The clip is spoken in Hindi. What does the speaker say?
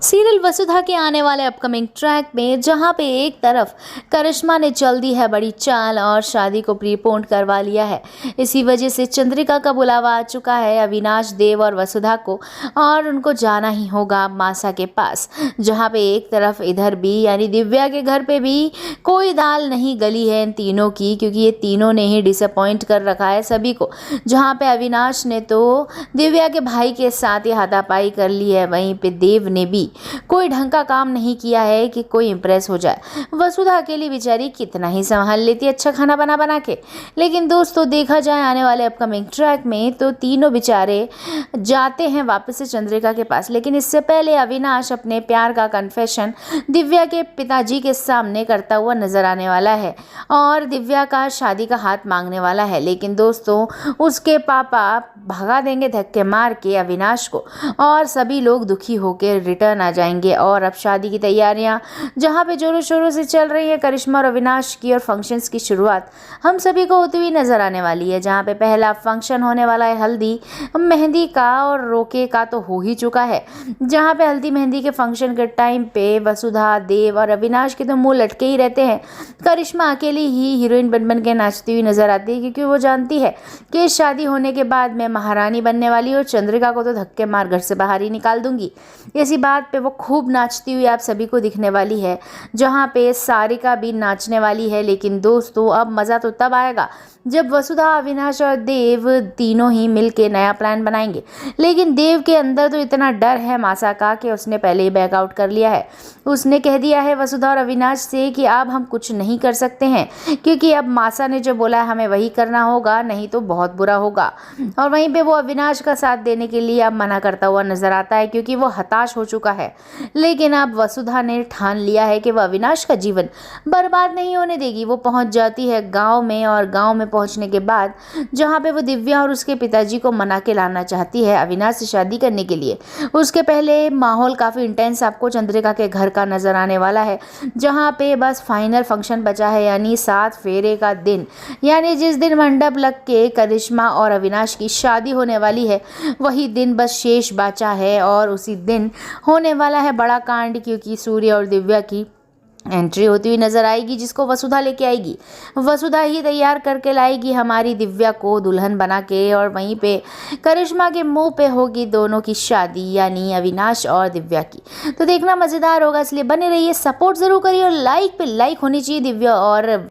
सीरियल वसुधा के आने वाले अपकमिंग ट्रैक में जहां पे एक तरफ करिश्मा ने चल दी है बड़ी चाल और शादी को प्रीपोन करवा लिया है। इसी वजह से चंद्रिका का बुलावा आ चुका है अविनाश, देव और वसुधा को, और उनको जाना ही होगा मासा के पास। जहां पे एक तरफ इधर भी यानी दिव्या के घर पे भी कोई दाल नहीं गली है इन तीनों की, क्योंकि ये तीनों ने ही डिसअपॉइंट कर रखा है सभी को। जहां पे अविनाश ने तो दिव्या के भाई के साथ ही हाथापाई कर ली है, वहीं पे देव ने भी कोई ढंग का काम नहीं किया है कि कोई इंप्रेस हो जाए। वसुधा अकेली बेचारी कितना ही संभाल लेती अच्छा खाना बना बना के। लेकिन दोस्तों, देखा जाए आने वाले अपकमिंग ट्रैक में तो तीनों बेचारे जाते हैं वापस से चंद्रिका के पास। लेकिन इससे पहले अविनाश अपने प्यार का कन्फेशन दिव्या के पिताजी के सामने करता हुआ नजर आने वाला है और दिव्या का शादी का हाथ मांगने वाला है। लेकिन दोस्तों, उसके पापा भगा देंगे धक्के मार के अविनाश को और सभी लोग दुखी होकर रिटर्न आ जाएंगे। और अब शादी की तैयारियां जहां पे जोरों शोरों से चल रही है करिश्मा और अविनाश की, और फंक्शंस की शुरुआत हम सभी को होती हुई नजर आने वाली है। जहां पे पहला फंक्शन होने वाला है हल्दी मेहंदी का, और रोके का तो हो ही चुका है। जहां पे हल्दी मेहंदी के फंक्शन के टाइम पे वसुधा, देव और अविनाश के तो मुंह लटके ही रहते हैं। करिश्मा अकेली ही हीरोइन बन बन के नाचती हुई नजर आती है, क्योंकि वो जानती है कि शादी होने के बाद मैं महारानी बनने वाली और चंद्रिका को तो धक्के मार घर से बाहर ही निकाल दूंगी। इसी बात पे वो खूब नाचती हुई आप सभी को दिखने वाली है। जहाँ पे सारिका भी नाचने वाली है। लेकिन दोस्तों, अब मज़ा तो तब आएगा जब वसुधा, अविनाश और देव तीनों ही मिलके नया प्लान बनाएंगे। लेकिन देव के अंदर तो इतना डर है मासा का कि उसने पहले ही बैकआउट कर लिया है। उसने कह दिया है वसुधा और अविनाश से कि अब हम कुछ नहीं कर सकते हैं, क्योंकि अब मासा ने जो बोला है हमें वही करना होगा, नहीं तो बहुत बुरा होगा। और वहीं पे वो अविनाश का साथ देने के लिए अब मना करता हुआ नजर आता है, क्योंकि वो हताश हो चुका है। लेकिन अब वसुधा ने ठान लिया है कि वह अविनाश का जीवन बर्बाद नहीं होने देगी। वो पहुंच जाती है गांव में, और गांव में पहुंचने के बाद जहां पे वो दिव्या और उसके पिताजी को मना के लाना चाहती है अविनाश से शादी करने के लिए। उसके पहले माहौल काफ़ी इंटेंस आपको चंद्रिका के घर का नजर आने वाला है, जहां पे बस फाइनल फंक्शन बचा है, यानी 7 फेरे का दिन, यानी जिस दिन मंडप लग के करिश्मा और अविनाश की शादी होने वाली है वही दिन बस शेष बचा है। और उसी दिन होने वाला है बड़ा कांड, क्योंकि सूर्य और दिव्या की एंट्री होती हुई नजर आएगी, जिसको वसुधा लेके आएगी। वसुधा ही तैयार करके लाएगी हमारी दिव्या को दुल्हन बना के, और वहीं पे करिश्मा के मुंह पे होगी दोनों की शादी, यानी अविनाश और दिव्या की। तो देखना मज़ेदार होगा, इसलिए बने रहिए, सपोर्ट ज़रूर करिए, और लाइक पे लाइक होनी चाहिए दिव्या और